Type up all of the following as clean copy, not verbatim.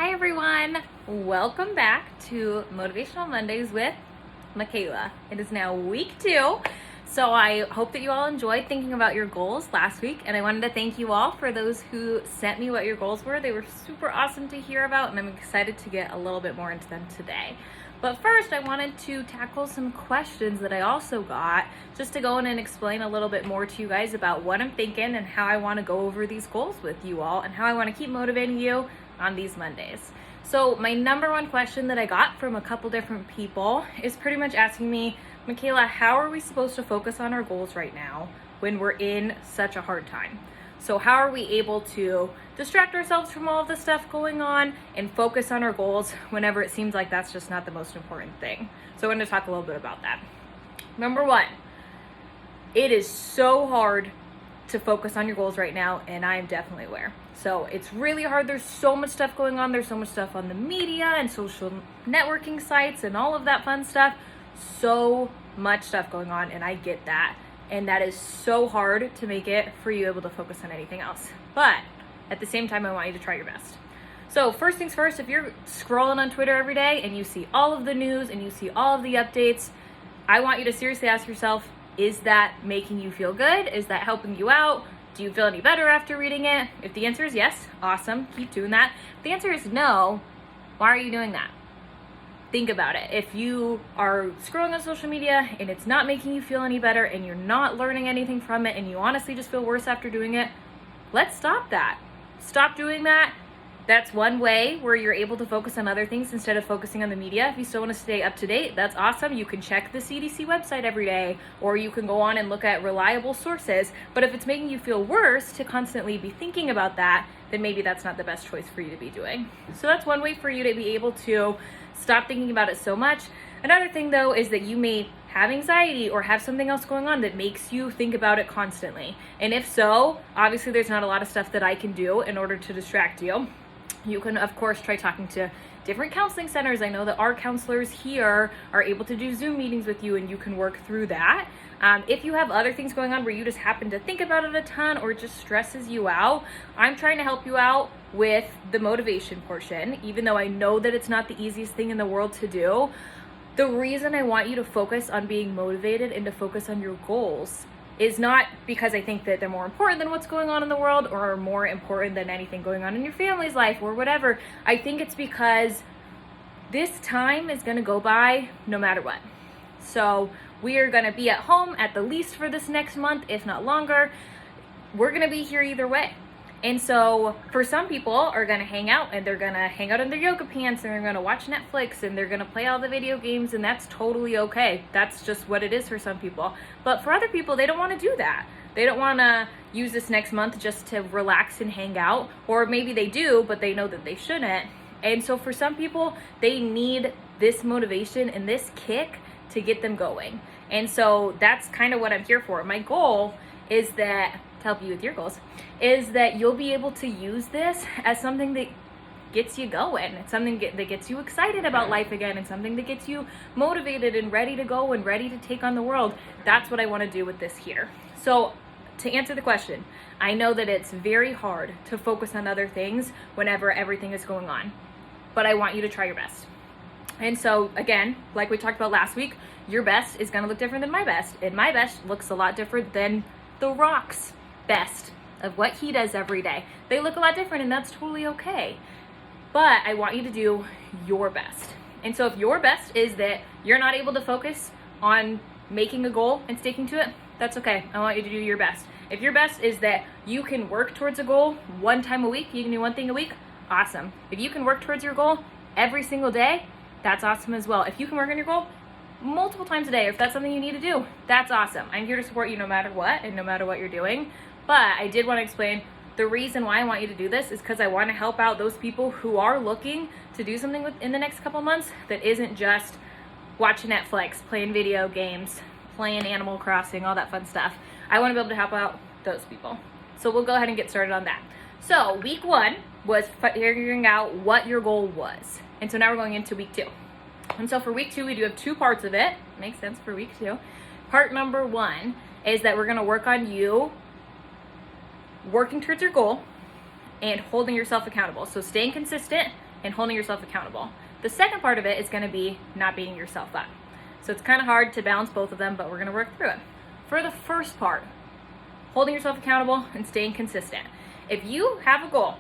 Hi everyone, welcome back to Motivational Mondays with Michaela. It is now week 2, so I hope that you all enjoyed thinking about your goals last week, and I wanted to thank you all for those who sent me what your goals were. They were super awesome to hear about, and I'm excited to get a little bit more into them today. But first, I wanted to tackle some questions that I also got, just to go in and explain a little bit more to you guys about what I'm thinking and how I want to go over these goals with you all and how I want to keep motivating you on these Mondays. So my number one question that I got from a couple different people is pretty much asking me, Michaela, how are we supposed to focus on our goals right now when we're in such a hard time? So how are we able to distract ourselves from all of the stuff going on and focus on our goals whenever it seems like that's just not the most important thing? So I'm going to talk a little bit about that. Number one, it is so hard to focus on your goals right now, and I am definitely aware. So it's really hard. There's so much stuff going on. There's so much stuff on the media and social networking sites and all of that fun stuff. So much stuff going on, and I get that. And that is so hard to make it for you able to focus on anything else. But at the same time, I want you to try your best. So first things first, if you're scrolling on Twitter every day and you see all of the news and you see all of the updates, I want you to seriously ask yourself, is that making you feel good? Is that helping you out? Do you feel any better after reading it? If the answer is yes, awesome, keep doing that. If the answer is no, why are you doing that? Think about it. If you are scrolling on social media and it's not making you feel any better and you're not learning anything from it and you honestly just feel worse after doing it, let's stop that. Stop doing that. That's one way where you're able to focus on other things instead of focusing on the media. If you still want to stay up to date, that's awesome. You can check the CDC website every day, or you can go on and look at reliable sources. But if it's making you feel worse to constantly be thinking about that, then maybe that's not the best choice for you to be doing. So that's one way for you to be able to stop thinking about it so much. Another thing though is that you may have anxiety or have something else going on that makes you think about it constantly. And if so, obviously there's not a lot of stuff that I can do in order to distract you. You can, of course, try talking to different counseling centers. I know that our counselors here are able to do Zoom meetings with you, and you can work through that. If you have other things going on where you just happen to think about it a ton or it just stresses you out, I'm trying to help you out with the motivation portion, even though I know that it's not the easiest thing in the world to do. The reason I want you to focus on being motivated and to focus on your goals is not because I think that they're more important than what's going on in the world or more important than anything going on in your family's life or whatever. I think it's because this time is going to go by no matter what. So we are going to be at home at the least for this next month, if not longer. We're going to be here either way. And so for some people are going to hang out, and they're going to hang out in their yoga pants, and they're going to watch Netflix, and they're going to play all the video games, and that's totally okay. That's just what it is for some people. But for other people, they don't want to do that. They don't want to use this next month just to relax and hang out, or maybe they do, but they know that they shouldn't. And so for some people, they need this motivation and this kick to get them going. And so that's kind of what I'm here for. My goal is that, to help you with your goals, is that you'll be able to use this as something that gets you going. It's something that gets you excited about life again, and something that gets you motivated and ready to go and ready to take on the world. That's what I want to do with this here. So to answer the question, I know that it's very hard to focus on other things whenever everything is going on, but I want you to try your best. And so again, like we talked about last week, your best is going to look different than my best, and my best looks a lot different than The Rock's best of what he does every day. They look a lot different, and that's totally okay. But I want you to do your best. And so if your best is that you're not able to focus on making a goal and sticking to it, that's okay. I want you to do your best. If your best is that you can work towards a goal one time a week, you can do one thing a week, awesome. If you can work towards your goal every single day, that's awesome as well. If you can work on your goal multiple times a day, if that's something you need to do, that's awesome. I'm here to support you no matter what and no matter what you're doing. But I did want to explain the reason why I want you to do this is because I want to help out those people who are looking to do something in the next couple months that isn't just watching Netflix, playing video games, playing Animal Crossing, all that fun stuff. I want to be able to help out those people. So we'll go ahead and get started on that. So week 1 was figuring out what your goal was. And so now we're going into week 2. And so for week 2, we do have 2 parts of it. Makes sense for week 2. Part number 1 is that we're going to work on you working towards your goal and holding yourself accountable. So staying consistent and holding yourself accountable. The second part of it is going to be not beating yourself up. So it's kind of hard to balance both of them, but we're going to work through it. For the first part, holding yourself accountable and staying consistent. If you have a goal,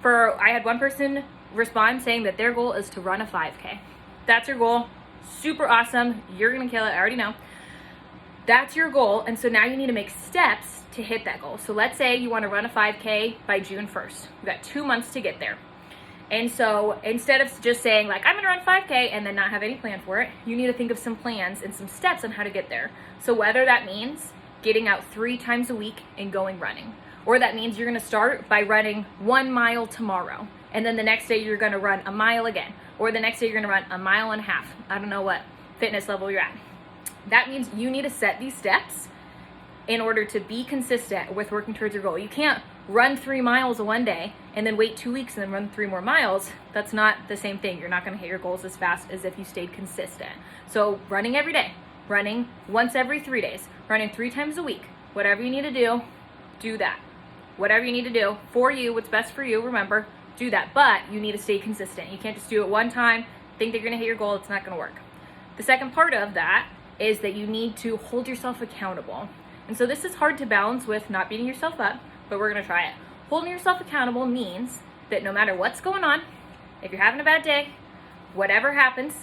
I had one person respond saying that their goal is to run a 5K. That's your goal. Super awesome. You're going to kill it. I already know. That's your goal. And so now you need to make steps to hit that goal. So let's say you want to run a 5K by June 1st. You've got 2 months to get there. And so instead of just saying like, I'm going to run 5K and then not have any plan for it, you need to think of some plans and some steps on how to get there. So whether that means getting out 3 times a week and going running, or that means you're going to start by running 1 mile tomorrow. And then the next day you're going to run a mile again. Or the next day you're going to run 1.5 miles. I don't know what fitness level you're at. That means you need to set these steps in order to be consistent with working towards your goal. You can't run 3 miles one day and then wait 2 weeks and then run 3 more miles. That's not the same thing. You're not going to hit your goals as fast as if you stayed consistent. So running every day, running once every 3 days, running 3 times a week, whatever you need to do that. Whatever you need to do for you, what's best for you, remember, do that. But you need to stay consistent. You can't just do it one time, think that you're going to hit your goal. It's not going to work. The second part of that is that you need to hold yourself accountable. And so this is hard to balance with not beating yourself up, but we're going to try it. Holding yourself accountable means that no matter what's going on, if you're having a bad day, whatever happens,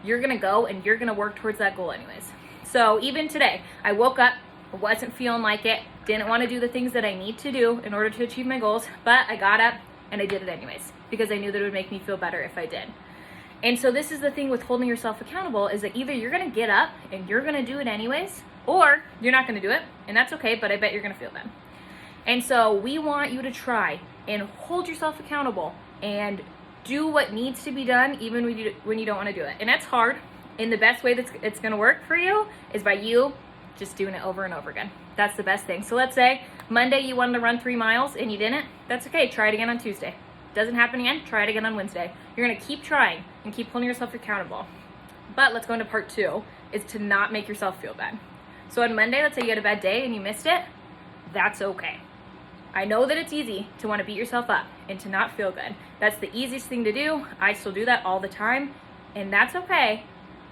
you're going to go and you're going to work towards that goal anyways. So even today, I woke up, I wasn't feeling like it, didn't want to do the things that I need to do in order to achieve my goals, but I got up and I did it anyways because I knew that it would make me feel better if I did. And so this is the thing with holding yourself accountable, is that either you're going to get up and you're going to do it anyways, or you're not going to do it, and that's okay, but I bet you're going to feel bad. And so we want you to try and hold yourself accountable and do what needs to be done even when you don't want to do it. And that's hard. And the best way that it's going to work for you is by you just doing it over and over again. That's the best thing. So let's say Monday you wanted to run 3 miles and you didn't. That's okay. Try it again on Tuesday. Doesn't happen again, try it again on Wednesday. You're going to keep trying and keep holding yourself accountable. But let's go into part 2, is to not make yourself feel bad. So on Monday, let's say you had a bad day and you missed it. That's okay. I know that it's easy to want to beat yourself up and to not feel good. That's the easiest thing to do. I still do that all the time, and that's okay.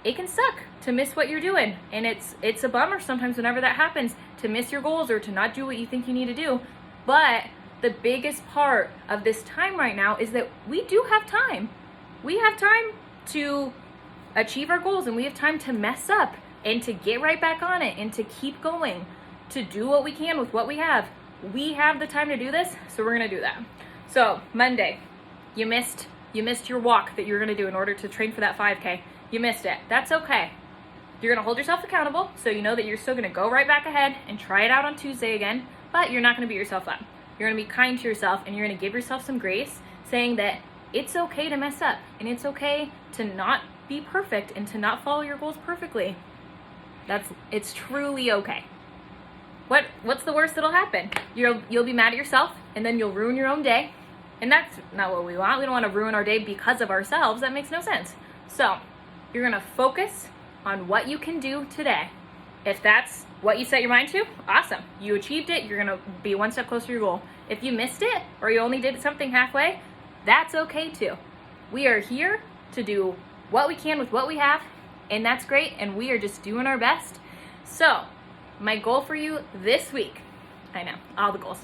It can suck to miss what you're doing, and it's a bummer sometimes whenever that happens, to miss your goals or to not do what you think you need to do. But the biggest part of this time right now is that we do have time. We have time to achieve our goals, and we have time to mess up and to get right back on it and to keep going, to do what we can with what we have. We have the time to do this, so we're going to do that. So Monday, you missed your walk that you were going to do in order to train for that 5K. You missed it. That's okay. You're going to hold yourself accountable, so you know that you're still going to go right back ahead and try it out on Tuesday again, but you're not going to beat yourself up. You're going to be kind to yourself, and you're going to give yourself some grace, saying that it's okay to mess up, and it's okay to not be perfect and to not follow your goals perfectly. It's truly okay. What's the worst that'll happen? You'll be mad at yourself, and then you'll ruin your own day, and that's not what we want. We don't want to ruin our day because of ourselves. That makes no sense. So you're going to focus on what you can do today. If that's what you set your mind to, awesome. You achieved it. You're going to be one step closer to your goal. If you missed it or you only did something halfway, that's okay too. We are here to do what we can with what we have, and that's great, and we are just doing our best. So my goal for you this week, I know, all the goals,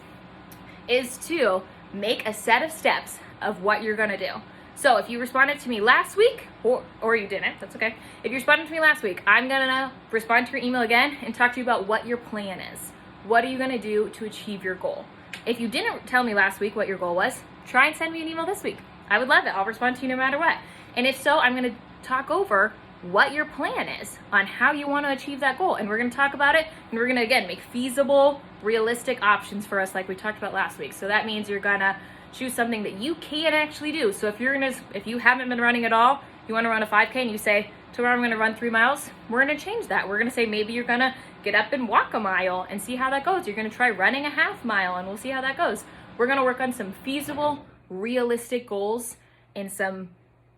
is to make a set of steps of what you're going to do. So if you responded to me last week, or you didn't, that's okay. If you responded to me last week, I'm going to respond to your email again and talk to you about what your plan is. What are you going to do to achieve your goal? If you didn't tell me last week what your goal was, try and send me an email this week. I would love it. I'll respond to you no matter what. And if so, I'm going to talk over what your plan is on how you want to achieve that goal. And we're going to talk about it, and we're going to, again, make feasible, realistic options for us like we talked about last week. So that means you're going to choose something that you can actually do. So if you haven't been running at all, you want to run a 5K and you say, tomorrow I'm going to run 3 miles, we're going to change that. We're going to say maybe you're going to get up and walk a mile and see how that goes. You're going to try running a 1/2 mile and we'll see how that goes. We're going to work on some feasible, realistic goals and some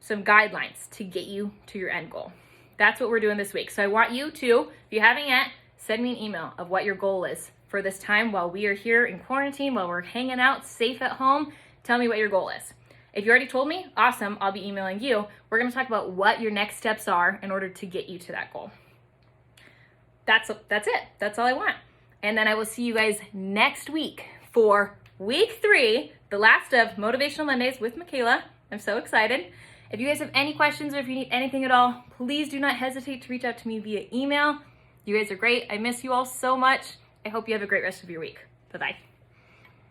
guidelines to get you to your end goal. That's what we're doing this week. So I want you to, if you haven't yet, send me an email of what your goal is for this time while we are here in quarantine, while we're hanging out safe at home. Tell me what your goal is. If you already told me, awesome, I'll be emailing you. We're gonna talk about what your next steps are in order to get you to that goal. That's it. That's all I want. And then I will see you guys next week for week 3, the last of Motivational Mondays with Michaela. I'm so excited. If you guys have any questions or if you need anything at all, please do not hesitate to reach out to me via email. You guys are great. I miss you all so much. I hope you have a great rest of your week. Bye-bye.